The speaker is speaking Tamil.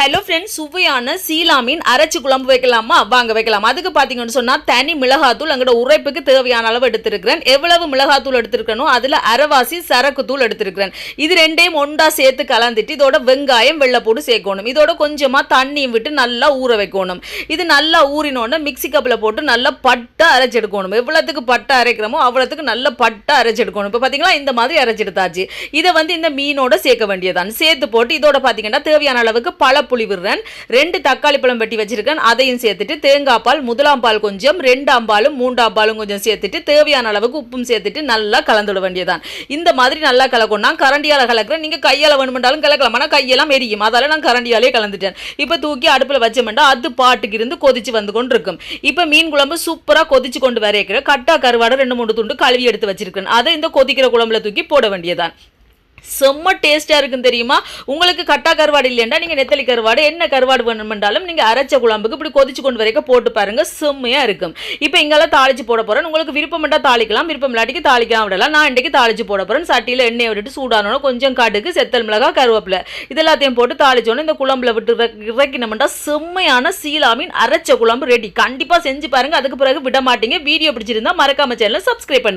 ஹலோ ஃப்ரெண்ட்ஸ், சுவையான சீலா மீன் அரைச்சி குழம்பு வைக்கலாமா? வாங்க வைக்கலாம். அதுக்கு பார்த்தீங்கன்னு சொன்னால் தனி மிளகாத்தூள் அங்கட உரைப்புக்கு தேவையான அளவு எடுத்திருக்கிறேன். எவ்வளவு மிளகாத்தூள் எடுத்திருக்கணும், அதில் அரைவாசி சரக்கு தூள் எடுத்திருக்கிறேன். இது ரெண்டையும் ஒன்றா சேர்த்து கலந்துட்டு இதோட வெங்காயம் வெள்ளைப்பூடு சேர்க்கணும். இதோட கொஞ்சமாக தண்ணியும் விட்டு நல்லா ஊற வைக்கணும். இது நல்லா ஊறினோன்னு மிக்சி கப்பில் போட்டு நல்லா பட்டை அரைச்செடுக்கணும். எவ்வளோத்துக்கு பட்டை அரைக்கிறோமோ அவ்வளோத்துக்கு நல்ல பட்டை அரைச்செடுக்கணும். இப்போ பார்த்தீங்களா, இந்த மாதிரி அரைச்செடுத்தாச்சு. இதை இந்த மீனோட சேர்க்க வேண்டியதான். சேர்த்து போட்டு இதோட பார்த்தீங்கன்னா தேவையான அளவுக்கு புளி விடுறேன். 2 தக்காளி பழம் வெட்டி வச்சிருக்கேன், அதையும் சேர்த்துட்டு தேங்காய் பால், முதலாம் பால் கொஞ்சம், 2ஆம் பாலும் 3ஆம் பாலும் கொஞ்சம் சேர்த்துட்டு தேவையான அளவுக்கு உப்பும் சேர்த்துட்டு நல்லா கலந்துட வேண்டியதான். இந்த மாதிரி நல்லா கலக்கணும். நான் கரண்டியால கலக்கிறேன், நீங்க கையால வேணுமென்றாலும் கலக்கலாம். ஆனால் கையெல்லாம் எரியும், அதால நான் கரண்டியாலே கலந்துட்டேன். இப்போ தூக்கி அடுப்பில் வச்சோம்னா அது பாட்டுக்கு இருந்து கொதிச்சு வந்து கொண்டு இருக்கும். இப்போ மீன் குழம்பு சூப்பராக கொதிச்சு கொண்டு வரைக்கிற கட்டா கருவாடை 2-3 துண்டு கழுவி எடுத்து வச்சிருக்கேன். அதை இந்த கொதிக்கிற குழம்புல தூக்கி போட வேண்டியதான். செம்ம டேஸ்ட்டாக இருக்குன்னு தெரியுமா? உங்களுக்கு கட்டா கருவாடு இல்லைன்னா நீங்கள் நெத்தலி கருவாடு என்ன கருவாடு வேணுமென்றாலும் நீங்கள் அரைச்ச குழம்புக்கு இப்படி கொதிச்சு கொண்டு வரைக்கும் போட்டு பாருங்கள், செம்மையாக இருக்கும். இப்போ இங்கெல்லாம் தாளிச்சு போட போகிறேன். உங்களுக்கு விருப்பம் தாளிக்கலாம், விருப்பம் இல்லாட்டிக்கு தாளிக்கலாம் விடலாம். நான் இன்றைக்கு தாளிச்சு போட போகிறேன். சட்டியில் எண்ணெயை விட்டுட்டு சூடானோன்னு கொஞ்சம் கடுகு, செத்தல் மிளகாய், கருவேப்பிலை இதெல்லாத்தையும் போட்டு தாளிச்சோன்னு இந்த குழம்புல விட்டு இறக்கினோம்னா செம்மையான சீலா மீன் அரைச்ச குழம்பு ரெடி. கண்டிப்பாக செஞ்சு பாருங்கள், அதுக்கு பிறகு விட மாட்டீங்க. வீடியோ பிடிச்சிருந்தா மறக்காம சேனலை சப்ஸ்கிரைப் பண்ணுங்க.